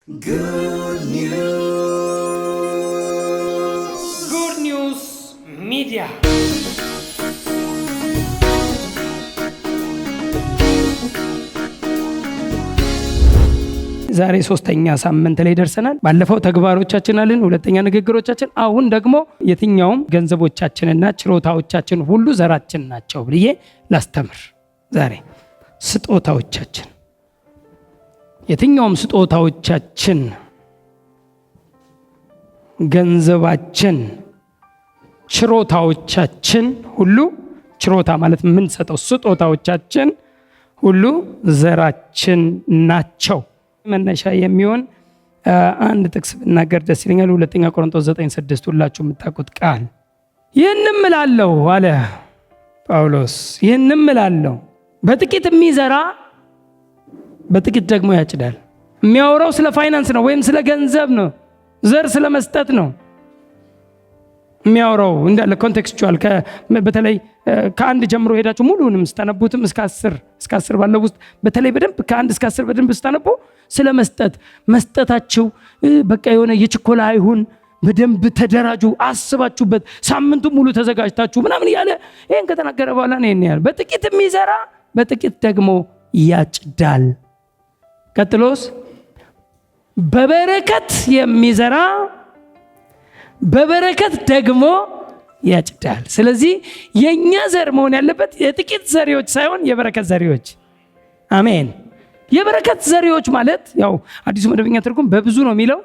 Good News Media. ዛሬ ሶስተኛ ሳምንት ላይ ደርሰናል። ባለፈው ተግባሮቻችን አለን፣ ሁለተኛ ንግግሮቻችን። አሁን ደግሞ የትኛውም ገንዘቦቻችንና ችሮታዎቻችን ሁሉ ዘራችን ናቸው ብዬ ላስተምር። ዛሬ ስጦታዎቻችን፣ የትኛውም ስጦታዎቻችን፣ ገንዘባችን፣ ችሮታዎቻችን ሁሉ፣ ችሮታ ማለት ምን ሰጠው፣ ስጦታዎቻችን ሁሉ ዘራችን ናቸው። መነሻ የሚሆን አንድ ጥቅስ ብናገር ደስ ይለኛል። ሁለተኛ ቆሮንቶስ 9:6 ሁላችሁ የምታውቁት ቃል። ይህንም እላለሁ አለ ጳውሎስ፣ ይህንም እላለሁ በጥቂት የሚዘራ በጥቂት ደግሞ ያጭዳል። የሚያወራው ስለ ፋይናንስ ነው ወይም ስለ ገንዘብ ነው፣ ዘር ስለ መስጠት ነው የሚያወራው። እንዳለ ኮንቴክስቹዋል፣ በተለይ ከአንድ ጀምሮ ሄዳችሁ ሙሉንም ስታነቡትም እስከ 10 ባለው ውስጥ በተለይ በደንብ ከ1 እስከ 10 በደንብ ስታነቡ ስለ መስጠታችሁ በቃ የሆነ የችኮላ አይሁን፣ በደንብ ተደራጁ፣ አስባችሁበት፣ ሳምንቱ ሙሉ ተዘጋጅታችሁ ምናምን ያለ ይሄን ከተናገረ በኋላ ነው ያለ በጥቂት የሚዘራ በጥቂት ደግሞ ያጭዳል። ቀጥሎስ በበረከት የሚዘራ በበረከት ደግሞ ያጭዳል። ስለዚህ የኛ ዘር መሆን ያለበት የጥቂት ዘሪዎች ሳይሆን የበረከት ዘሪዎች። አሜን። የበረከት ዘሪዎች ማለት ያው አዲሱ መደበኛ ትርጉም በብዙ ነው የሚለው።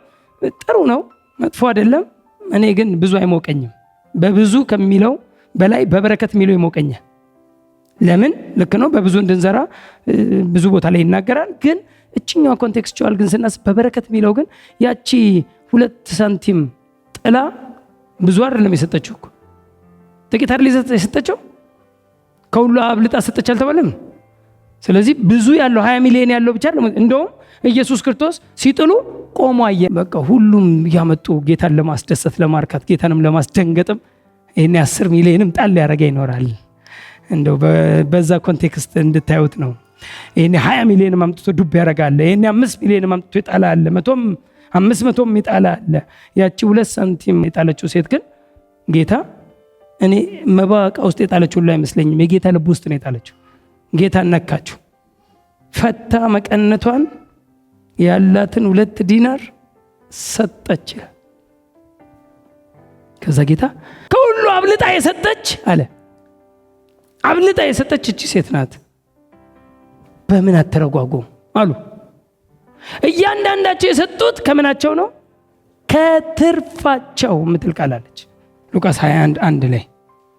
ጥሩ ነው፣ መጥፎ አይደለም። እኔ ግን ብዙ አይሞቀኝም። በብዙ ከሚለው በላይ በበረከት የሚለው ይሞቀኛል። ለምን? ልክ ነው፣ በብዙ እንድንዘራ ብዙ ቦታ ላይ ይናገራል። ግን እችኛው ኮንቴክስቹዋል ግን ስናስ በበረከት የሚለው ግን ያቺ 2 ሳንቲም ጥላ ብዙ አይደለም የሰጠችው እኮ፣ ጥቂት አይደል የሰጠችው፣ ከሁሉ አብልጣ ሰጠች አልተባለም? ስለዚህ ብዙ ያለው 20 ሚሊዮን ያለው ብቻ አይደለም። እንደውም ኢየሱስ ክርስቶስ ሲጥሉ ቆሞ አየ። በቃ ሁሉም ያመጡ ጌታን ለማስደሰት ለማርካት፣ ጌታንም ለማስደንገጥም ይሄን 10 ሚሊዮንም ጣል ያረጋ ይኖራል። እንደው በዛ ኮንቴክስት እንድታዩት ነው። ይሄን 20 ሚሊዮን አምጥቶ ዱብ ያረጋል። ይሄን 5 ሚሊዮን አምጥቶ ይጣላል። 500 ይጣላል። ያቺ 2 ሳንቲም የጣለችው ሴት ግን ጌታ እኔ መባቃ ውስጥ የጣለችው ሁሉ አይመስለኝም፣ የጌታ ልብ ውስጥ ነው የጣለችው። ጌታ ነካችው፣ ፈታ መቀነቷን፣ ያላትን 2 ዲናር ሰጠች። ከዛ ጌታ ከሁሉ አብልጣ የሰጠች አለ። አብልጣ የሰጠች እቺ ሴት ናት። በምን አተረጓጎም አሉ። እያንዳንዳቸው የሰጡት ከምናቸው ነው? ከትርፋቸው የምትል ቃል አለች ሉቃስ 21:1 ላይ።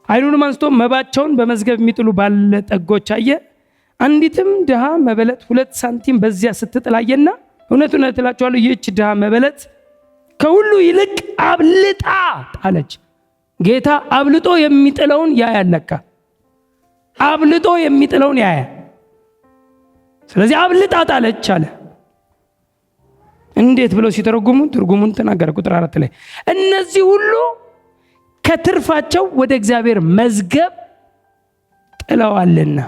አይኑንም አንስቶ መባቸውን በመዝገብ የሚጥሉ ባለጠጎች አየ። አንዲትም ድሃ መበለት 2 ሳንቲም በዚያ ስትጥላየና እውነት እላችኋለሁ ይህች ድሃ መበለት ከሁሉ ይልቅ አብልጣ ጣለች። ጌታ አብልጦ የሚጥለውን ያያል። ለካ አብልጦ የሚጥለውን ያያል። ስለዚህ አብልጣ ጣለች አለ። እንዴት ብለው ሲተረጉሙ ትርጉሙን ተናገረ። ቁጥር 4 ላይ እነዚህ ሁሉ ከትርፋቸው ወደ እግዚአብሔር መዝገብ ጥለዋልና፣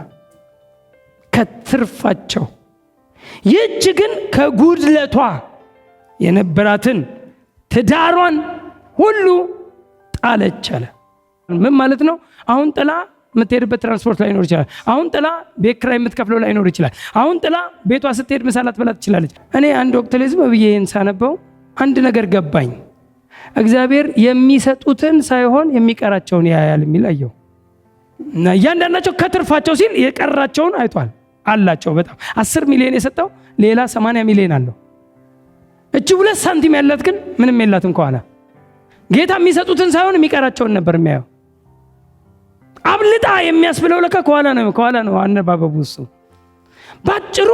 ከትርፋቸው። ይህች ግን ከጉድለቷ የነበራትን ትዳሯን ሁሉ ጣለች አለ። ምን ማለት ነው? አሁን ጥላ የምትሄድበት ትራንስፖርት ላይኖር ይችላል። አሁን ጥላ ቤት ኪራይ የምትከፍለው ላይኖር ይችላል። አሁን ጥላ ቤቷ ስትሄድ ምሳ ላትበላ ትችላለች። እኔ አንድ ወቅት ላይ ዝም ብዬ ሳነበው አንድ ነገር ገባኝ። እግዚአብሔር የሚሰጡትን ሳይሆን የሚቀራቸውን ያያል የሚል አየሁ። እና እያንዳንዳቸው ከትርፋቸው ሲል የቀራቸውን አይቷል አላቸው። በጣም 10 ሚሊዮን የሰጠው ሌላ 80 ሚሊዮን አለው። እቺ 2 ሳንቲም ያላት ግን ምንም የላትም ከኋላ። ጌታ የሚሰጡትን ሳይሆን የሚቀራቸውን ነበር የሚያየው። አብልጣ የሚያስብለው ለካ ከኋላ ነው አነባበቡ። እሱ ባጭሩ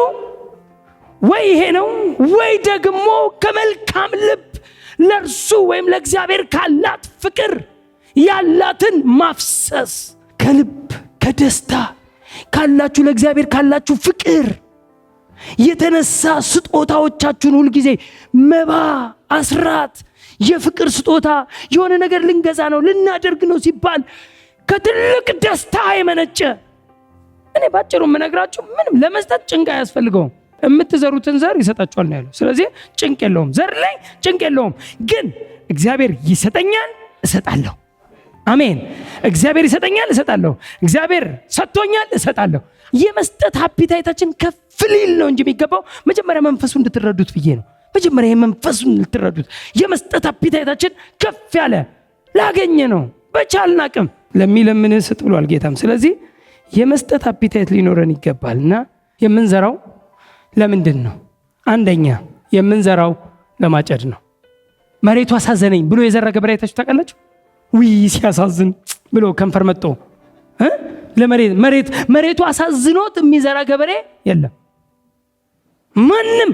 ወይ ይሄ ነው ወይ ደግሞ ከመልካም ልብ ለእርሱ ወይም ለእግዚአብሔር ካላት ፍቅር ያላትን ማፍሰስ፣ ከልብ ከደስታ ካላችሁ ለእግዚአብሔር ካላችሁ ፍቅር የተነሳ ስጦታዎቻችሁን ሁልጊዜ መባ፣ አስራት፣ የፍቅር ስጦታ የሆነ ነገር ልንገዛ ነው ልናደርግ ነው ሲባል ከትልቅ ደስታ የመነጨ። እኔ ባጭሩ የምነግራችሁ ምንም ለመስጠት ጭንቅ አያስፈልገውም። የምትዘሩትን ዘር ይሰጣችኋል ነው ያለው። ስለዚህ ጭንቅ የለውም፣ ዘር ላይ ጭንቅ የለውም። ግን እግዚአብሔር ይሰጠኛል እሰጣለሁ። አሜን። እግዚአብሔር ይሰጠኛል እሰጣለሁ። እግዚአብሔር ሰጥቶኛል እሰጣለሁ። የመስጠት አፒታይታችን ከፍ ሊል ነው እንጂ የሚገባው መጀመሪያ መንፈሱን እንድትረዱት ብዬ ነው። መጀመሪያ የመንፈሱን እንድትረዱት የመስጠት አፒታይታችን ከፍ ያለ ላገኘ ነው። በቻልን አቅም ለሚለምን ስጥ ብሏል ጌታም። ስለዚህ የመስጠት አፒታይት ሊኖረን ይገባልና የምንዘራው ለምንድን ነው? አንደኛ የምንዘራው ለማጨድ ነው። መሬቱ አሳዘነኝ ብሎ የዘራ ገበሬ አይታችሁ ታውቃላችሁ? ሲያሳዝን ብሎ ከንፈር መጥቶ መሬቱ አሳዝኖት የሚዘራ ገበሬ የለም። ማንም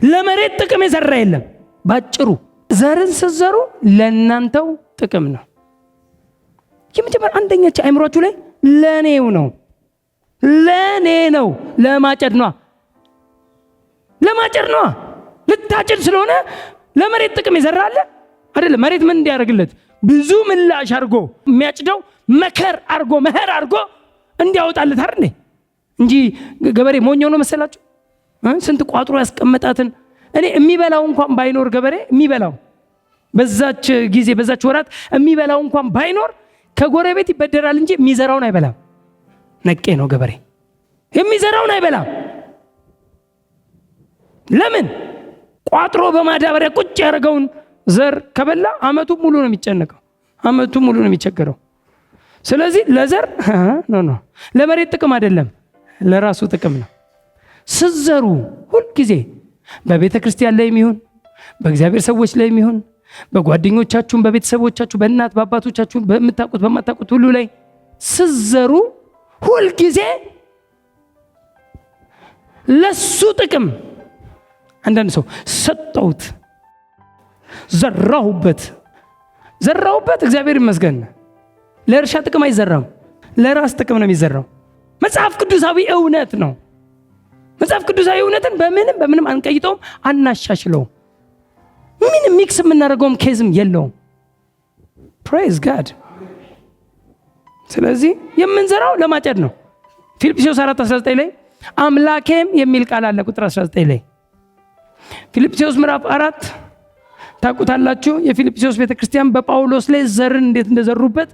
ለመሬት ጥቅም የዘራ የለም። ባጭሩ ዘርን ስትዘሩ ለእናንተው ጥቅም ነው። የመጀመሪያ አንደኛች አይምሯችሁ ላይ ለኔው ነው፣ ለኔ ነው። ለማጨድ ነው፣ ለማጨድ ነው። ልታጭድ ስለሆነ ለመሬት ጥቅም የዘራ አለ አይደለም። መሬት ምን እንዲያደርግለት ብዙ ምላሽ አድርጎ የሚያጭደው መከር አድርጎ እንዲያወጣለት አይደል እንጂ ገበሬ ሞኝ ነው መሰላችሁ? ስንት ቋጥሮ ያስቀመጣትን እኔ የሚበላው እንኳን ባይኖር ገበሬ የሚበላው በዛች ጊዜ በዛች ወራት የሚበላው እንኳን ባይኖር ከጎረቤት ይበደራል እንጂ የሚዘራውን አይበላም። ነቄ ነው ገበሬ፣ የሚዘራውን አይበላም። ለምን? ቋጥሮ በማዳበሪያ ቁጭ ያደረገውን ዘር ከበላ አመቱ ሙሉ ነው የሚጨነቀው፣ አመቱ ሙሉ ነው የሚቸገረው። ስለዚህ ለዘር ኖ ለመሬት ጥቅም አይደለም፣ ለራሱ ጥቅም ነው። ስትዘሩ ሁል ጊዜ በቤተ ክርስቲያን ላይ የሚሆን በእግዚአብሔር ሰዎች ላይ የሚሆን በጓደኞቻችሁም በቤተሰቦቻችሁ በእናት በአባቶቻችሁ በምታውቁት በማታውቁት ሁሉ ላይ ስትዘሩ ሁል ጊዜ ለሱ ጥቅም። አንዳንድ ሰው ሰጠውት ዘራሁበት እግዚአብሔር ይመስገን። ለእርሻ ጥቅም አይዘራም፣ ለራስ ጥቅም ነው የሚዘራው። መጽሐፍ ቅዱሳዊ እውነት ነው። መጽሐፍ ቅዱሳዊ እውነትን በምንም አንቀይጠውም፣ አናሻሽለውም። ምንም ሚክስ የምናደርገውም ኬዝም የለውም። ፕሬዝ ጋድ። ስለዚህ የምንዘራው ለማጨድ ነው። ፊልጵስዩስ 4:19 ላይ አምላኬም የሚል ቃል አለ። ቁጥር 19 ላይ ፊልጵስዩስ ምዕራፍ 4 ታውቁታላችሁ። የፊልጵስዩስ ቤተክርስቲያን በጳውሎስ ላይ ዘርን እንዴት እንደዘሩበት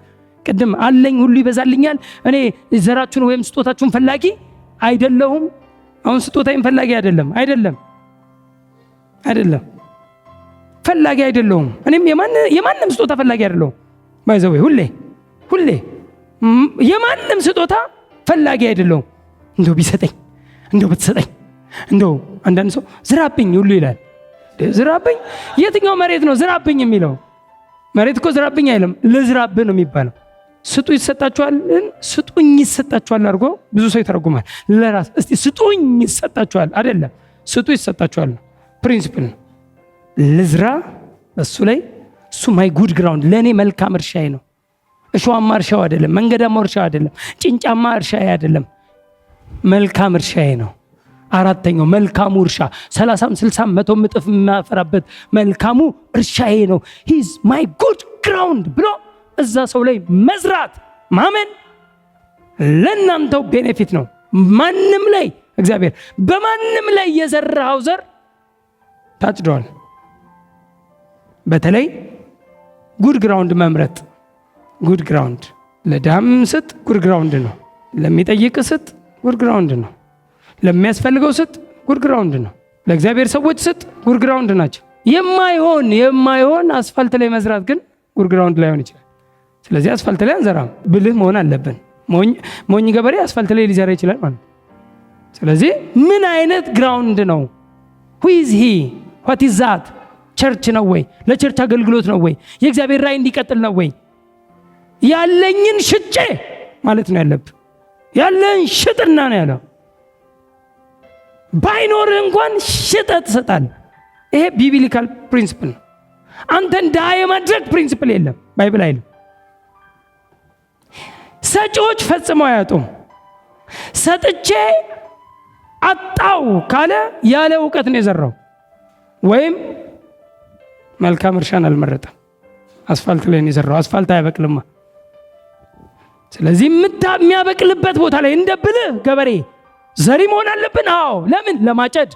ቅድም አለኝ ሁሉ ይበዛልኛል፣ እኔ ዘራችሁን ወይም ስጦታችሁን ፈላጊ አይደለሁም። አሁን ስጦታዬን ፈላጊ አይደለም ፈላጊ አይደለሁም። እኔም የማንም ስጦታ ፈላጊ አይደለሁም። ባይዘው ሁሌ የማንም ስጦታ ፈላጊ አይደለሁም። እንደው ቢሰጠኝ፣ እንደው ብትሰጠኝ፣ እንደው አንዳንድ ሰው ዝራብኝ ሁሉ ይላል። ዝራብኝ? የትኛው መሬት ነው ዝራብኝ የሚለው? መሬት እኮ ዝራብኝ አይልም፣ ልዝራብህ ነው የሚባለው። ስጡ ይሰጣችኋል፣ ስጡኝ ይሰጣችኋል አድርጎ ብዙ ሰው ይተረጉማል። ለራስ እስቲ ስጡኝ ይሰጣችኋል አይደለም፣ ስጡ ይሰጣችኋል ነው። ፕሪንሲፕል ነው። ልዝራ በሱ ላይ እሱ ማይ ጉድ ግራውንድ፣ ለእኔ መልካም እርሻዬ ነው። እሾዋማ እርሻው አይደለም፣ መንገዳማ እርሻው አይደለም፣ ጭንጫማ እርሻዬ አይደለም፣ መልካም እርሻዬ ነው። አራተኛው መልካሙ እርሻ 30 60 100 እጥፍ የሚያፈራበት መልካሙ እርሻዬ ነው። ሂዝ ማይ ጉድ ግራውንድ ብሎ እዛ ሰው ላይ መዝራት ማመን ለእናንተው ቤኔፊት ነው። ማንም ላይ እግዚአብሔር በማንም ላይ የዘራው ዘር ታጭደዋል። በተለይ ጉድ ግራውንድ መምረጥ። ጉድ ግራውንድ ለዳም ስጥ፣ ጉድ ግራውንድ ነው። ለሚጠይቅ ስጥ፣ ጉድ ግራውንድ ነው። ለሚያስፈልገው ስጥ፣ ጉድ ግራውንድ ነው። ለእግዚአብሔር ሰዎች ስጥ፣ ጉድ ግራውንድ ናቸው። የማይሆን አስፋልት ላይ መዝራት ግን ጉድ ግራውንድ ላይሆን ይችላል። ስለዚህ አስፋልት ላይ አንዘራም። ብልህ መሆን አለብን። ሞኝ ገበሬ አስፋልት ላይ ሊዘራ ይችላል ማለት። ስለዚህ ምን አይነት ግራውንድ ነው? ሁይዝ ሂ ዋት ኢዝ ዛት? ቸርች ነው ወይ? ለቸርች አገልግሎት ነው ወይ? የእግዚአብሔር ራእይ እንዲቀጥል ነው ወይ? ያለኝን ሽጬ ማለት ነው ያለብህ። ያለን ሽጥና ነው ያለው። ባይኖርህ እንኳን ሽጠህ ትሰጣለህ። ይሄ ቢብሊካል ፕሪንሲፕል ነው። አንተን ድሃ የማድረግ ፕሪንሲፕል የለም፣ ባይብል አይልም። ሰጪዎች ፈጽመው አያጡም። ሰጥቼ አጣው ካለ ያለ እውቀት ነው የዘራው፣ ወይም መልካም እርሻን አልመረጠም። አስፋልት ላይ ነው የዘራው። አስፋልት አያበቅልማ። ስለዚህ የሚያበቅልበት ቦታ ላይ እንደ ብልህ ገበሬ ዘሪ መሆን አለብን። አዎ ለምን? ለማጨድ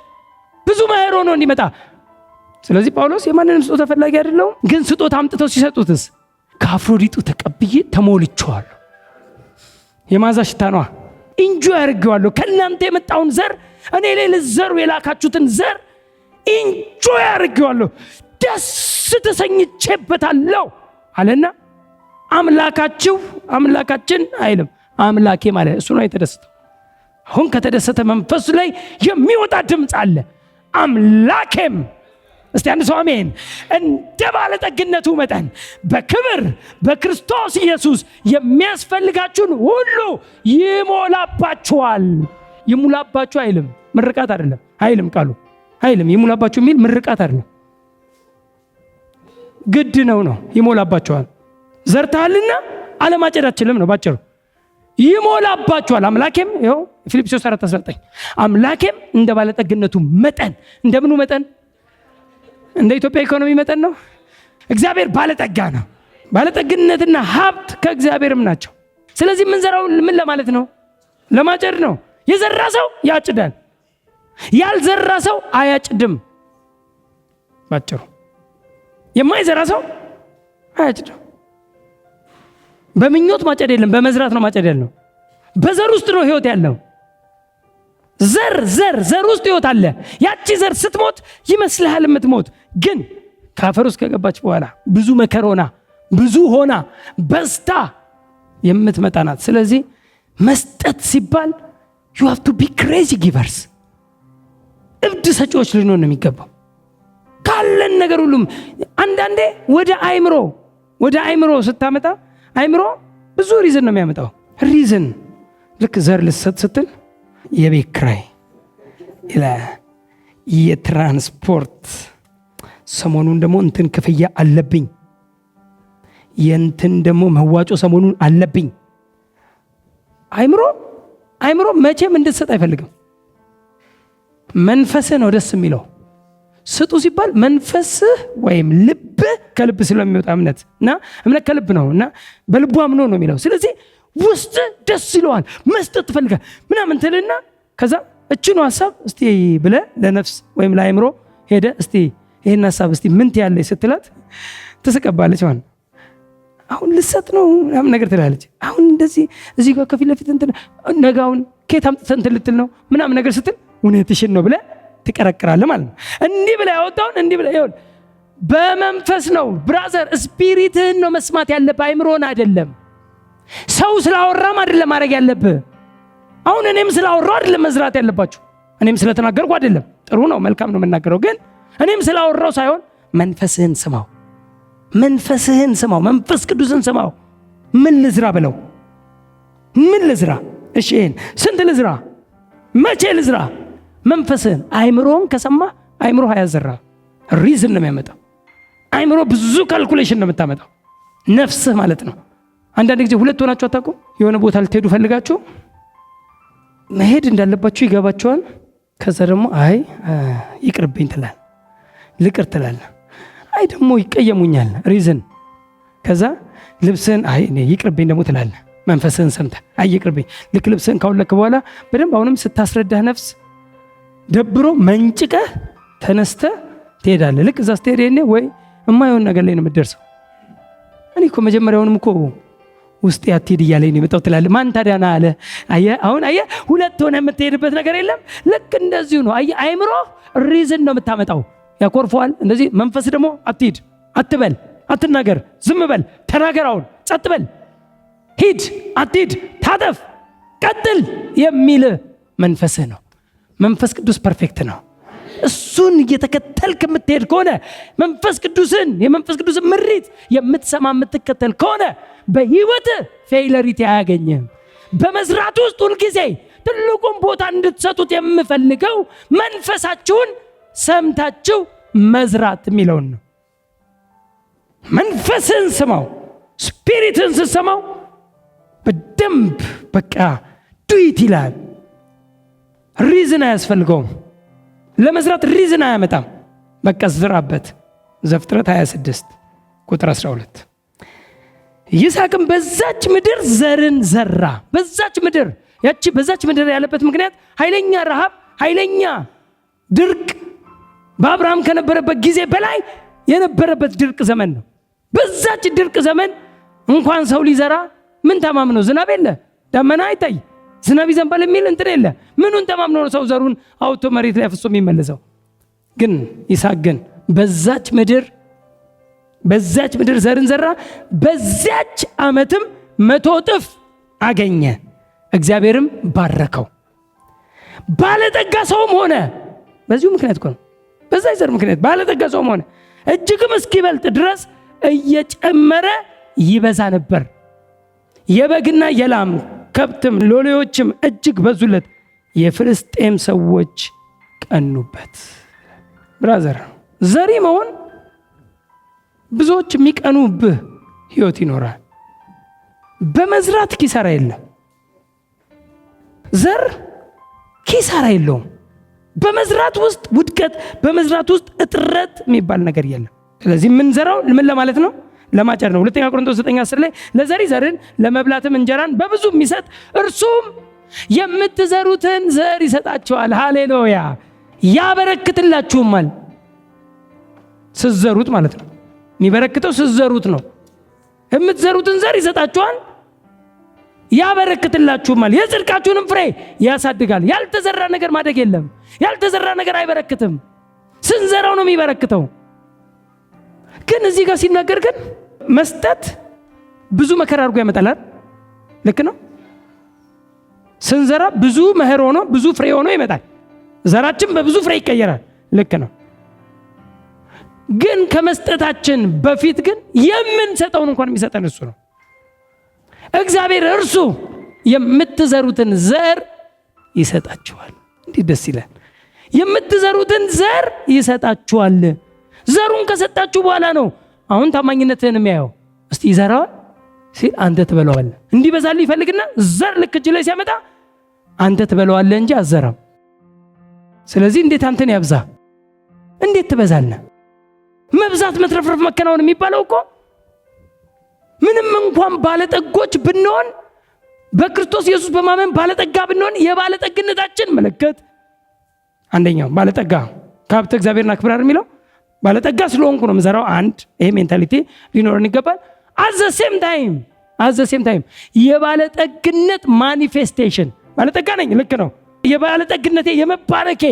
ብዙ መኸር ሆኖ እንዲመጣ። ስለዚህ ጳውሎስ የማንንም ስጦታ ፈላጊ አይደለሁም፣ ግን ስጦታ አምጥተው ሲሰጡትስ ከአፍሮዲጡ ተቀብዬ ተሞልቼዋለሁ። የማዛ ሽታ ነዋ። ኢንጆይ አድርጌዋለሁ። ከእናንተ የመጣውን ዘር እኔ ላይ ልዘሩ የላካችሁትን ዘር ኢንጆይ አድርጌዋለሁ፣ ደስ ተሰኝቼበታለሁ አለና አምላካችን አይልም፣ አምላኬ ማለት እሱ ነው የተደሰተው። አሁን ከተደሰተ መንፈሱ ላይ የሚወጣ ድምፅ አለ፣ አምላኬም። እስቲ አንድ ሰው አሜን። እንደ ባለጠግነቱ መጠን በክብር በክርስቶስ ኢየሱስ የሚያስፈልጋችሁን ሁሉ ይሞላባችኋል። ይሙላባችሁ አይልም፣ ምርቃት አይደለም። አይልም ቃሉ አይልም። ይሙላባችሁ የሚል ምርቃት አይደለም፣ ግድ ነው። ይሞላባችኋል። ዘርተሃልና አለማጨድ አትችልም ነው ባጭሩ። ይሞላባችኋል። አምላኬም ይኸው ፊልጵስዩስ 4:19 አምላኬም እንደ ባለጠግነቱ መጠን። እንደምኑ መጠን? እንደ ኢትዮጵያ ኢኮኖሚ መጠን ነው። እግዚአብሔር ባለጠጋ ነው። ባለጠግነትና ሀብት ከእግዚአብሔርም ናቸው። ስለዚህ የምንዘራው ምን ለማለት ነው? ለማጨድ ነው። የዘራ ሰው ያጭዳል፣ ያልዘራ ሰው አያጭድም። ባጭሩ የማይዘራ ሰው አያጭድም። በምኞት ማጨድ የለም፣ በመዝራት ነው ማጨድ ያለው። በዘር ውስጥ ነው ህይወት ያለው። ዘር ውስጥ ህይወት አለ። ያቺ ዘር ስትሞት ይመስልሃል የምትሞት፣ ግን ከአፈር ውስጥ ከገባች በኋላ ብዙ መከር ሆና ብዙ ሆና በስታ የምትመጣ ናት። ስለዚህ መስጠት ሲባል you have to be crazy givers፣ እብድ ሰጪዎች ልንሆን ነው የሚገባው። ካለን ነገር ሁሉም አንዳንዴ ወደ አይምሮ ስታመጣ አይምሮ ብዙ ሪዝን ነው የሚያመጣው። ሪዝን ልክ ዘር ልሰጥ ስትል የቤት ኪራይ ይላል፣ የትራንስፖርት ሰሞኑን ደግሞ እንትን ክፍያ አለብኝ፣ የእንትን ደግሞ መዋጮ ሰሞኑን አለብኝ። አይምሮ መቼም እንድትሰጥ አይፈልግም። መንፈስህ ነው ደስ የሚለው። ስጡ ሲባል መንፈስህ ወይም ልብህ ከልብ ስለሚወጣ እምነት ከልብ ነው እና በልቡ አምኖ ነው የሚለው። ስለዚህ ውስጥ ደስ ይለዋል፣ መስጠት ትፈልጋል ምናምን ትልና ከዛ እችኑ ሐሳብ እስቲ ብለህ ለነፍስ ወይም ለአይምሮ ሄደ እስቲ ይሄን ሐሳብ እስቲ ምን ትያለች ስትላት ትስቀባለች ማለት አሁን ልሰጥ ነው ምናምን ነገር ትላለች። አሁን እንደዚህ እዚህ ጋር ከፊት ለፊት እንትን ነጋውን ከየት አምጥተህ እንትን ልትል ነው ምናምን ነገር ስትል እውነትሽን ነው ብለህ ትቀረቅራለህ ማለት ነው። እንዲህ ብለህ ያወጣውን እንዲህ ብለህ ይሁን። በመንፈስ ነው ብራዘር፣ ስፒሪትህን ነው መስማት ያለብህ፣ አይምሮን አይደለም። ሰው ስላወራም አይደለም ማድረግ ያለብህ። አሁን እኔም ስላወራው አይደለም መዝራት ያለባችሁ። እኔም ስለተናገርኩ አይደለም፣ ጥሩ ነው መልካም ነው የምናገረው፣ ግን እኔም ስላወራው ሳይሆን መንፈስህን ስማው። መንፈስ ቅዱስን ስማው። ምን ልዝራ በለው። ምን ልዝራ? እሺ ይሄን ስንት ልዝራ? መቼ ልዝራ? መንፈስህን አይምሮን ከሰማ አይምሮ ያዘራ ሪዝን ነው የሚያመጣው። አይምሮ ብዙ ካልኩሌሽን ነው የምታመጣው። ነፍስህ ማለት ነው። አንዳንድ ጊዜ ሁለት ሆናችሁ አታውቁም? የሆነ ቦታ ልትሄዱ ፈልጋችሁ መሄድ እንዳለባችሁ ይገባችኋል። ከዛ ደግሞ አይ ይቅርብኝ ትላለህ፣ ልቅር ትላለህ። አይ ደግሞ ይቀየሙኛል ሪዝን። ከዛ ልብስህን አይ እኔ ይቅርብኝ ደግሞ ትላለህ። መንፈስህን ሰምተህ አይ ይቅርብኝ። ልክ ልብስህን ካውለክ በኋላ በደንብ አሁንም ስታስረዳህ ነፍስ ደብሮ መንጭቀህ ተነስተህ ትሄዳለህ። ልክ እዛ ስትሄድ እኔ ወይ የማይሆን ነገር ላይ ነው የምትደርሰው። እኔ እኮ መጀመሪያውንም እኮ ውስጤ አትሄድ እያለኝ ነው የመጣው ትላለህ። ማን ታዲያ ና አለ? አሁን ሁለት ሆነ የምትሄድበት ነገር የለም። ልክ እንደዚሁ ነው። አይምሮ ሪዝን ነው የምታመጣው፣ ያኮርፈዋል እንደዚህ። መንፈስ ደግሞ አትሂድ፣ አትበል፣ አትናገር፣ ዝም በል፣ ተናገር፣ አሁን ጸጥ በል፣ ሂድ፣ አትሂድ፣ ታጠፍ፣ ቀጥል የሚል መንፈስህ ነው። መንፈስ ቅዱስ ፐርፌክት ነው። እሱን እየተከተልክ የምትሄድ ከሆነ የመንፈስ ቅዱስን ምሪት የምትሰማ የምትከተል ከሆነ በህይወት ፌይለሪቲ አያገኝም። በመዝራት ውስጥ ሁልጊዜ ትልቁን ቦታ እንድትሰጡት የምፈልገው መንፈሳችሁን ሰምታችሁ መዝራት የሚለውን ነው። መንፈስን ስማው። ስፒሪትን ስሰማው በደንብ በቃ ዱይት ይላል። ሪዝን አያስፈልገውም። ለመዝራት ሪዝን አያመጣም። በቃ ዝራበት። ዘፍጥረት 26 ቁጥር 12 ይስሐቅም በዛች ምድር ዘርን ዘራ። በዛች ምድር ያቺ በዛች ምድር ያለበት ምክንያት ኃይለኛ ረሃብ፣ ኃይለኛ ድርቅ በአብርሃም ከነበረበት ጊዜ በላይ የነበረበት ድርቅ ዘመን ነው። በዛች ድርቅ ዘመን እንኳን ሰው ሊዘራ ምን ተማምኖ? ዝናብ የለ፣ ደመና አይታይ፣ ዝናብ ይዘንባል የሚል እንትን የለ። ምኑን ተማምኖ ነው ሰው ዘሩን አውጥቶ መሬት ላይ አፍሶ የሚመለሰው? ግን ይስሐቅ ግን በዛች ምድር ዘርን ዘራ። በዛች ዓመትም 100 እጥፍ አገኘ። እግዚአብሔርም ባረከው፣ ባለጠጋ ሰውም ሆነ። በዚሁ ምክንያት እኮ ነው፣ በዛ ዘር ምክንያት ባለጠጋ ሰውም ሆነ፣ እጅግም እስኪበልጥ ድረስ እየጨመረ ይበዛ ነበር። የበግና የላም ከብትም ሎሌዎችም እጅግ በዙለት። የፍልስጤም ሰዎች ቀኑበት። ብራዘር፣ ዘሪ መሆን ብዙዎች የሚቀኑብህ ህይወት ይኖራል። በመዝራት ኪሳራ የለም። ዘር ኪሳራ የለውም። በመዝራት ውስጥ ውድቀት፣ በመዝራት ውስጥ እጥረት የሚባል ነገር የለም። ስለዚህ የምንዘራው ምን ለማለት ነው? ለማጨድ ነው። ሁለተኛ ቆሮንቶስ 9:10 ላይ ለዘሪ ዘርን ለመብላትም እንጀራን በብዙ የሚሰጥ እርሱም የምትዘሩትን ዘር ይሰጣችኋል። ሃሌሉያ! ያበረክትላችሁማል። ስትዘሩት ማለት ነው። የሚበረክተው ስትዘሩት ነው። የምትዘሩትን ዘር ይሰጣችኋል፣ ያበረክትላችሁማል፣ የጽድቃችሁንም ፍሬ ያሳድጋል። ያልተዘራ ነገር ማደግ የለም። ያልተዘራ ነገር አይበረክትም። ስንዘራው ነው የሚበረክተው። ግን እዚህ ጋር ሲናገር ግን መስጠት ብዙ መከራ አድርጎ ያመጣላል። ልክ ነው። ስንዘራ ብዙ መኸር ሆኖ ብዙ ፍሬ ሆኖ ይመጣል። ዘራችን በብዙ ፍሬ ይቀየራል። ልክ ነው። ግን ከመስጠታችን በፊት ግን የምንሰጠውን እንኳን የሚሰጠን እሱ ነው። እግዚአብሔር እርሱ የምትዘሩትን ዘር ይሰጣችኋል። እንዲህ ደስ ይላል። የምትዘሩትን ዘር ይሰጣችኋል። ዘሩን ከሰጣችሁ በኋላ ነው አሁን ታማኝነትህን የሚያየው። እስቲ ይዘራዋል ሲል አንተ ትበለዋለህ። እንዲበዛልህ ይፈልግና ዘር ልክ እጅ ላይ ሲያመጣ አንተ ትበለዋለህ እንጂ አዘራም። ስለዚህ እንዴት አንተን ያብዛ? እንዴት ትበዛለህ? መብዛት፣ መትረፍረፍ፣ መከናወን የሚባለው እኮ ምንም እንኳን ባለጠጎች ብንሆን፣ በክርስቶስ ኢየሱስ በማመን ባለጠጋ ብንሆን የባለጠግነታችን ምልክት አንደኛው ባለጠጋ ከሀብተ እግዚአብሔርን አክብራር የሚለው ባለጠጋ ስለሆንኩ ነው የምዘራው። አንድ ይሄ ሜንታሊቲ ሊኖረን ይገባል። አዘ ሴም ታይም የባለጠግነት ማኒፌስቴሽን ባለጠጋ ነኝ፣ ልክ ነው። የባለጠግነቴ የመባረኬ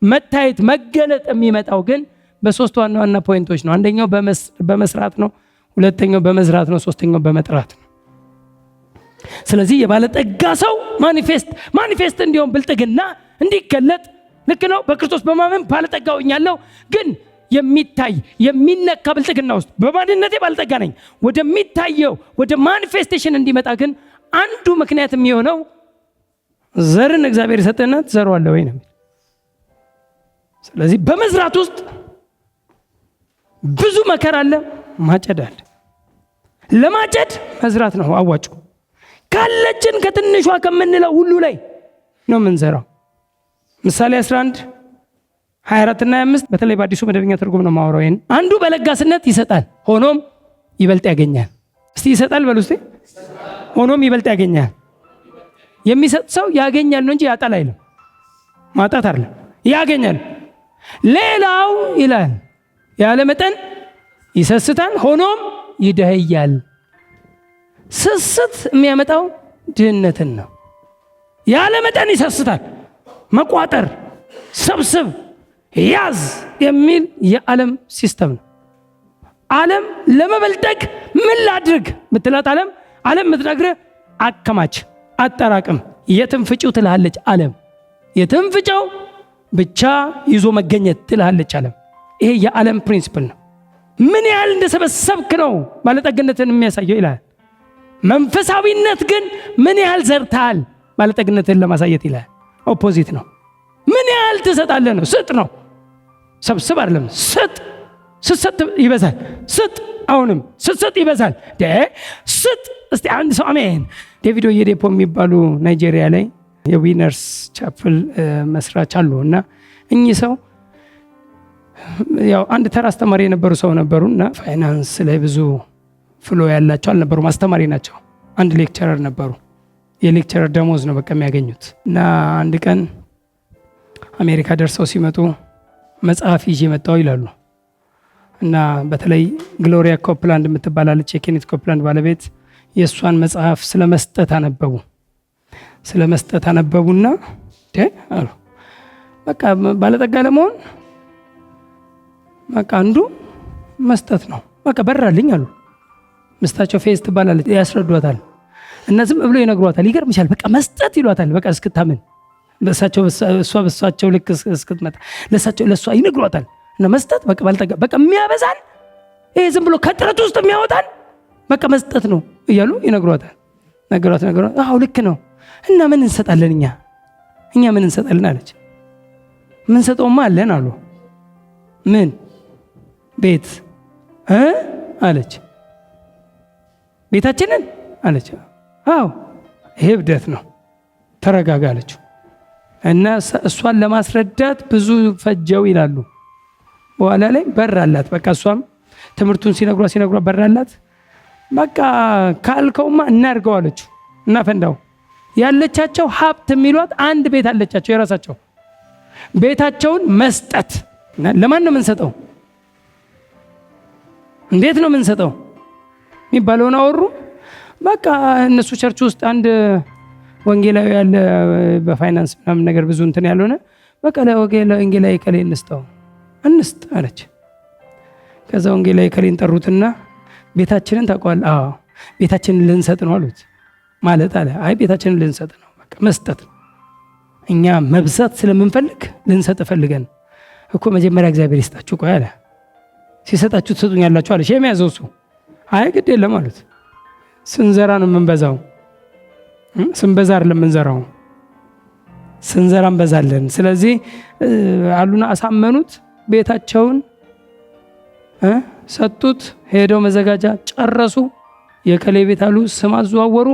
መታየት መገለጥ የሚመጣው ግን በሶስት ዋና ዋና ፖይንቶች ነው። አንደኛው በመስራት ነው፣ ሁለተኛው በመዝራት ነው፣ ሶስተኛው በመጥራት ነው። ስለዚህ የባለጠጋ ሰው ማኒፌስት እንዲሆን ብልጥግና እንዲገለጥ ልክ ነው። በክርስቶስ በማመን ባለጠጋ ሆኛለሁ። ግን የሚታይ የሚነካ ብልጥግና ውስጥ በማንነቴ ባለጠጋ ነኝ ወደሚታየው ወደ ማኒፌስቴሽን እንዲመጣ ግን አንዱ ምክንያት የሚሆነው ዘርን እግዚአብሔር የሰጠና ትዘራዋለህ ወይ ነው። ስለዚህ በመዝራት ውስጥ ብዙ መከራ አለ፣ ማጨድ አለ። ለማጨድ መዝራት ነው አዋጭ። ካለችን ከትንሿ ከምንለው ሁሉ ላይ ነው የምንዘራው። ምሳሌ 11:24 እና 25 በተለይ በአዲሱ መደበኛ ትርጉም ነው ማወራው። ይሄን አንዱ በለጋስነት ይሰጣል፣ ሆኖም ይበልጥ ያገኛል። እስቲ ይሰጣል በሉ እስቲ። ሆኖም ይበልጥ ያገኛል። የሚሰጥ ሰው ያገኛል ነው እንጂ ያጣል አይልም። ማጣት አይደለም፣ ያገኛል። ሌላው ይላል ያለ መጠን ይሰስታል፣ ሆኖም ይደህያል። ስስት የሚያመጣው ድህነትን ነው። ያለ መጠን ይሰስታል፣ መቋጠር፣ ሰብስብ፣ ያዝ የሚል የዓለም ሲስተም ነው። ዓለም ለመበልጠግ ምን ላድርግ ምትላት ዓለም ምትነግርህ አከማች፣ አጠራቅም፣ የትም ፍጪው ትልሃለች። ዓለም የትም ፍጪው ብቻ ይዞ መገኘት ትልሃለች ዓለም። ይሄ የዓለም ፕሪንሲፕል ነው። ምን ያህል እንደሰበሰብክ ነው ባለጠግነትን የሚያሳየው ይላል። መንፈሳዊነት ግን ምን ያህል ዘርተሃል ባለጠግነትን ለማሳየት ይላል። ኦፖዚት ነው። ምን ያህል ትሰጣለህ ነው። ስጥ ነው፣ ሰብስብ አይደለም። ስጥ። ስትሰጥ ይበዛል። ስጥ። አሁንም ስትሰጥ ይበዛል። ስጥ። እስቲ አንድ ሰው አሜን። ዴቪድ ኦየዴፖ የሚባሉ ናይጄሪያ ላይ የዊነርስ ቻፕል መስራች አሉ እና እኚህ ሰው ያው አንድ ተራ አስተማሪ የነበሩ ሰው ነበሩና ፋይናንስ ላይ ብዙ ፍሎ ያላቸው አልነበሩም። አስተማሪ ናቸው። አንድ ሌክቸረር ነበሩ የሌክቸረር ደሞዝ ነው በቃ የሚያገኙት። እና አንድ ቀን አሜሪካ ደርሰው ሲመጡ መጽሐፍ ይዤ መጣሁ ይላሉ። እና በተለይ ግሎሪያ ኮፕላንድ የምትባላለች የኬኔት ኮፕላንድ ባለቤት የእሷን መጽሐፍ ስለ መስጠት አነበቡና አሉ በቃ ባለጠጋ ለመሆን በቃ አንዱ መስጠት ነው። በቃ በራልኝ አሉ። ምስታቸው ፌዝ ትባላለች፣ ያስረዷታል እና ዝም ብሎ ይነግሯታል። ይገርምሻል በቃ መስጠት ይሏታል። በቃ እስክታምን በሳቸው ልክ እስክትመጣ ለእሷ ይነግሯታል። እና መስጠት በቃ ባለጠጋ በቃ የሚያበዛን ይሄ ዝም ብሎ ከጥረት ውስጥ የሚያወጣን በቃ መስጠት ነው እያሉ ይነግሯታል። ነገሯት አዎ ልክ ነው። እና ምን እንሰጣለን እኛ ምን እንሰጣለን አለች። ምን ሰጠውማ አለን አሉ። ምን ቤት አለች። ቤታችንን አለች። አዎ ይሄ እብደት ነው ተረጋጋ አለችው። እና እሷን ለማስረዳት ብዙ ፈጀው ይላሉ። በኋላ ላይ በራላት። በቃ እሷም ትምህርቱን ሲነግሯ በራላት። በቃ ካልከውማ እናድርገው አለችው እና ፈንዳው ያለቻቸው ሀብት የሚሏት አንድ ቤት አለቻቸው የራሳቸው። ቤታቸውን መስጠት ለማን ነው የምንሰጠው? እንዴት ነው የምንሰጠው የሚባለውን አወሩ። በቃ እነሱ ቸርች ውስጥ አንድ ወንጌላዊ ያለ በፋይናንስ ምናምን ነገር ብዙ እንትን ያልሆነ በቃ ለወንጌላዊ ከሌ እንስጥ አለች። ከዛ ወንጌላዊ ከሌን ጠሩትና ቤታችንን ታውቀዋለህ? አዎ ቤታችንን ልንሰጥ ነው አሉት። ማለት አለ አይ ቤታችንን ልንሰጥ ነው በቃ መስጠት ነው። እኛ መብዛት ስለምንፈልግ ልንሰጥ ፈልገን እኮ መጀመሪያ እግዚአብሔር ይስጣችሁ ቆይ አለ። ሲሰጣችሁ ትሰጡኛላችሁ አለ። ሸም ያዘው እሱ። አይ ግድ የለም አሉት። ስንዘራ ነው የምንበዛው፣ ስንበዛ አይደለም የምንዘራው፣ ስንዘራ እንበዛለን። ስለዚህ አሉና አሳመኑት። ቤታቸውን ሰጡት። ሄደው መዘጋጃ ጨረሱ። የከሌ ቤት አሉ። ስም አዘዋወሩ።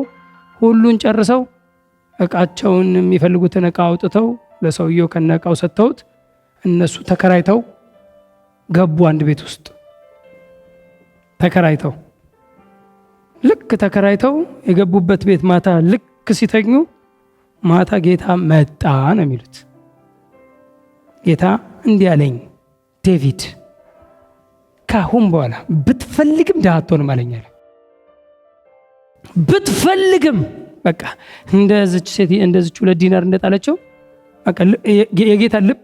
ሁሉን ጨርሰው እቃቸውን የሚፈልጉትን እቃ አውጥተው ለሰውየው ከነቃው ሰጥተውት እነሱ ተከራይተው ገቡ። አንድ ቤት ውስጥ ተከራይተው ልክ ተከራይተው የገቡበት ቤት ማታ ልክ ሲተኙ ማታ ጌታ መጣ ነው የሚሉት። ጌታ እንዲህ አለኝ ዴቪድ ካሁን በኋላ ብትፈልግም ድሃ አትሆንም አለኝ አለ። ብትፈልግም በቃ እንደዚች ሴት እንደዚች 2 ዲናር እንደጣለችው በቃ የጌታ ልብ።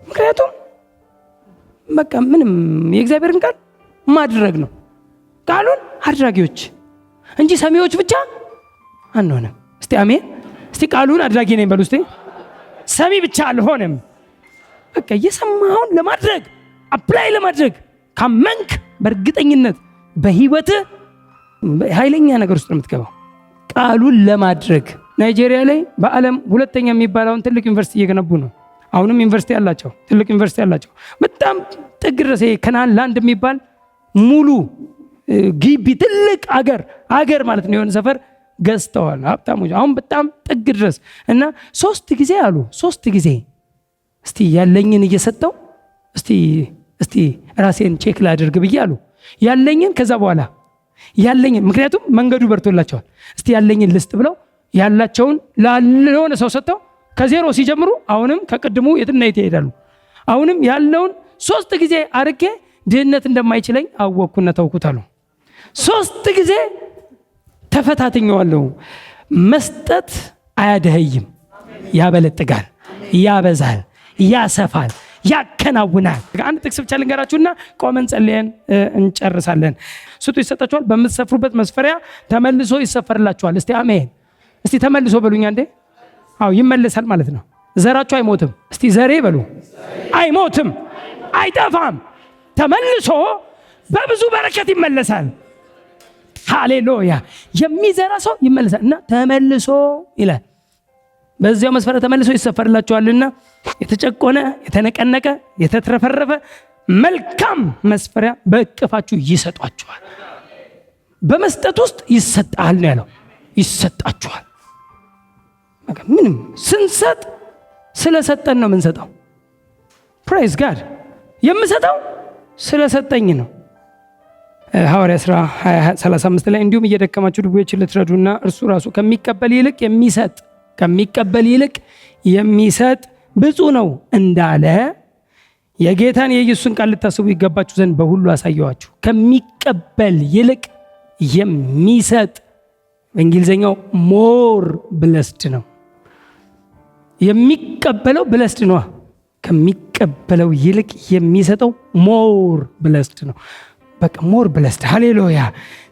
ምክንያቱም በቃ ምንም የእግዚአብሔርን ቃል ማድረግ ነው። ቃሉን አድራጊዎች እንጂ ሰሚዎች ብቻ አንሆንም። እስቲ አሜን። እስቲ ቃሉን አድራጊ ነኝ በሉ። እስቲ ሰሚ ብቻ አልሆንም። በቃ እየሰማውን ለማድረግ አፕላይ ለማድረግ ካመንክ በእርግጠኝነት በህይወት ኃይለኛ ነገር ውስጥ ነው የምትገባው። ቃሉን ለማድረግ ናይጄሪያ ላይ በዓለም 2ኛ የሚባለውን ትልቅ ዩኒቨርሲቲ እየገነቡ ነው። አሁንም ዩኒቨርሲቲ ያላቸው ትልቅ ዩኒቨርሲቲ ያላቸው በጣም ጥግ ድረስ ከናን ላንድ የሚባል ሙሉ ግቢ ትልቅ አገር ማለት ነው የሆነ ሰፈር ገዝተዋል ሀብታሞች። አሁን በጣም ጥግ ድረስ እና 3 ጊዜ አሉ 3 ጊዜ እስቲ ያለኝን እየሰጠው እስቲ ራሴን ቼክ ላድርግ ብዬ አሉ ያለኝን። ከዛ በኋላ ያለኝን ምክንያቱም መንገዱ በርቶላቸዋል። እስቲ ያለኝን ልስጥ ብለው ያላቸውን ለሆነ ሰው ሰጥተው ከዜሮ ሲጀምሩ አሁንም ከቅድሙ የትና የት ይሄዳሉ። አሁንም ያለውን 3 ጊዜ አርጌ ድህነት እንደማይችለኝ አወቅኩና ተውኩት አሉ። 3 ጊዜ ተፈታትኘዋለሁ። መስጠት አያደህይም፣ ያበለጥጋል፣ ያበዛል፣ ያሰፋል፣ ያከናውናል። አንድ ጥቅስ ብቻ ልንገራችሁና ቆመን ጸልየን እንጨርሳለን። ስጡ ይሰጣችኋል፣ በምትሰፍሩበት መስፈሪያ ተመልሶ ይሰፈርላችኋል። እስቲ አሜን። እስቲ ተመልሶ በሉኛ እንዴ። አዎ ይመለሳል ማለት ነው። ዘራችሁ አይሞትም። እስቲ ዘሬ በሉ አይሞትም፣ አይጠፋም፣ ተመልሶ በብዙ በረከት ይመለሳል። ሃሌሉያ። የሚዘራ ሰው ይመለሳል እና ተመልሶ ይላል። በዚያው መስፈሪያ ተመልሶ ይሰፈርላችኋልና የተጨቆነ የተነቀነቀ የተትረፈረፈ መልካም መስፈሪያ በእቅፋችሁ ይሰጧችኋል። በመስጠት ውስጥ ይሰጣል ነው ያለው። ይሰጣችኋል። ምንም ስንሰጥ ስለሰጠን ነው የምንሰጠው። ፕሬዝ ጋድ። የምሰጠው ስለሰጠኝ ነው። ሐዋርያ ሥራ 20:35 ላይ እንዲሁም እየደከማችሁ ድውዮችን ልትረዱና እርሱ ራሱ ከሚቀበል ይልቅ የሚሰጥ ብፁዕ ነው እንዳለ የጌታን የኢየሱስን ቃል ልታስቡ ይገባችሁ ዘንድ በሁሉ አሳየዋችሁ። ከሚቀበል ይልቅ የሚሰጥ በእንግሊዝኛው ሞር ብለስድ ነው። የሚቀበለው ብለስድ ነው። ከሚቀበለው ይልቅ የሚሰጠው ሞር ብለስድ ነው። በቃ ሞር ብለስድ። ሃሌሉያ።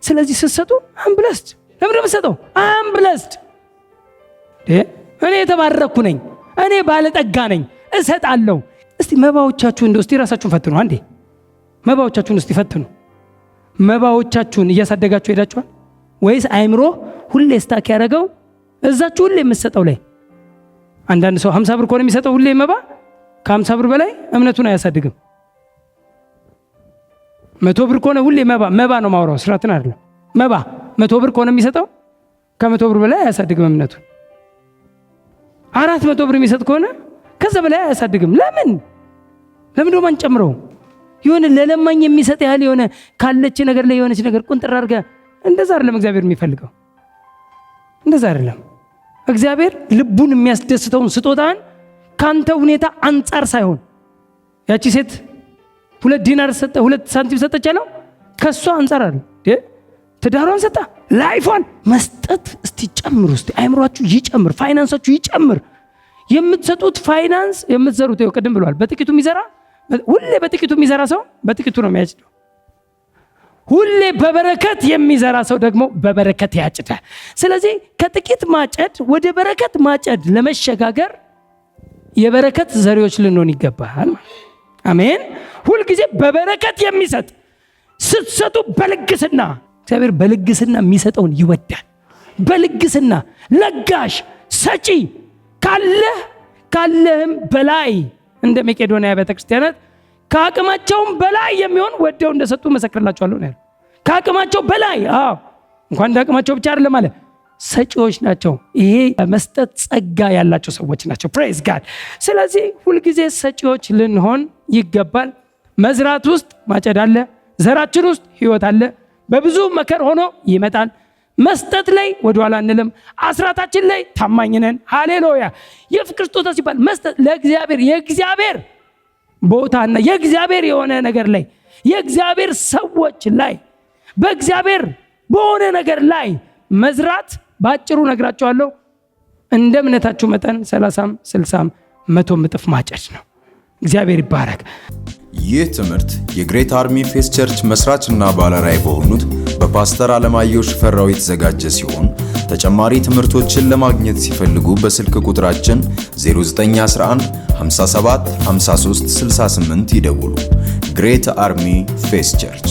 ስለዚህ ስትሰጡ አምብለስድ። ለምን የምትሰጠው? አምብለስድ። እኔ የተባረኩ ነኝ፣ እኔ ባለጠጋ ነኝ፣ እሰጣለሁ። እስቲ መባዎቻችሁን እስቲ ራሳችሁን ፈትኑ። አንዴ መባዎቻችሁን እስቲ ፈትኑ። መባዎቻችሁን እያሳደጋችሁ ሄዳችኋል ወይስ አይምሮ ሁሌ ስታክ ያደረገው እዛችሁ ሁሌ የምትሰጠው ላይ? አንዳንድ ሰው 50 ብር ከሆነ የሚሰጠው ሁሌ መባ ከ50 ብር በላይ እምነቱን አያሳድግም። 100 ብር ከሆነ ሁሌ መባ ነው ማውራው፣ ስራትን አይደለም። መባ 100 ብር ከሆነ የሚሰጠው ከ100 ብር በላይ አያሳድግም እምነቱን። 400 ብር የሚሰጥ ከሆነ ከዛ በላይ አያሳድግም። ለምን ደሞ አንጨምረው? የሆነ ለለማኝ የሚሰጥ ያህል የሆነ ካለች ነገር ላይ የሆነች ነገር ቁንጥራ አድርጋ፣ እንደዛ አይደለም እግዚአብሔር የሚፈልገው። እንደዛ አይደለም። እግዚአብሔር ልቡን የሚያስደስተውን ስጦታን ካንተ ሁኔታ አንጻር ሳይሆን፣ ያቺ ሴት 2 ዲናር ሰጠ 2 ሳንቲም ሰጠች ያለው ከሷ አንጻር አይደል? ትዳሯን ሰጣ፣ ላይፏን መስጠት። እስቲ ጨምሩ፣ እስቲ አይምሯችሁ ይጨምር፣ ፋይናንሳችሁ ይጨምር። የምትሰጡት ፋይናንስ የምትዘሩት ይኸው ቅድም ብሏል። በጥቂቱ የሚዘራ ሁሌ በጥቂቱ የሚዘራ ሰው በጥቂቱ ነው የሚያጭደው። ሁሌ በበረከት የሚዘራ ሰው ደግሞ በበረከት ያጭዳል። ስለዚህ ከጥቂት ማጨድ ወደ በረከት ማጨድ ለመሸጋገር የበረከት ዘሪዎች ልንሆን ይገባል። አሜን። ሁልጊዜ በበረከት የሚሰጥ ስትሰጡ በልግስና፣ እግዚአብሔር በልግስና የሚሰጠውን ይወዳል። በልግስና ለጋሽ ሰጪ፣ ካለህም በላይ እንደ መቄዶንያ ቤተክርስቲያናት ከአቅማቸውም በላይ የሚሆን ወደው እንደሰጡ መሰክርላቸዋለሁ ነው። ከአቅማቸው በላይ እንኳን እንደ አቅማቸው ብቻ አይደለም ማለት ሰጪዎች ናቸው። ይሄ መስጠት ጸጋ ያላቸው ሰዎች ናቸው። ፕሬዝ ጋድ። ስለዚህ ሁልጊዜ ሰጪዎች ልንሆን ይገባል። መዝራት ውስጥ ማጨድ አለ። ዘራችን ውስጥ ህይወት አለ። በብዙ መከር ሆኖ ይመጣል። መስጠት ላይ ወደኋላ አንልም። አስራታችን ላይ ታማኝ ነን። ሃሌሉያ። የፍቅር ስጦታ ሲባል መስጠት ለእግዚአብሔር የእግዚአብሔር ቦታና የእግዚአብሔር የሆነ ነገር ላይ የእግዚአብሔር ሰዎች ላይ በእግዚአብሔር በሆነ ነገር ላይ መዝራት ባጭሩ ነግራቸዋለሁ። እንደ እምነታችሁ መጠን 30፣ 60፣ 100 እጥፍ ማጨድ ነው። እግዚአብሔር ይባረክ። ይህ ትምህርት የግሬት አርሚ ፌስ ቸርች መስራችና ባለራዕይ በሆኑት በፓስተር አለማየሁ ሽፈራው የተዘጋጀ ሲሆን ተጨማሪ ትምህርቶችን ለማግኘት ሲፈልጉ በስልክ ቁጥራችን 0911 57 53 68 ይደውሉ። ግሬት አርሚ ፌስ ቸርች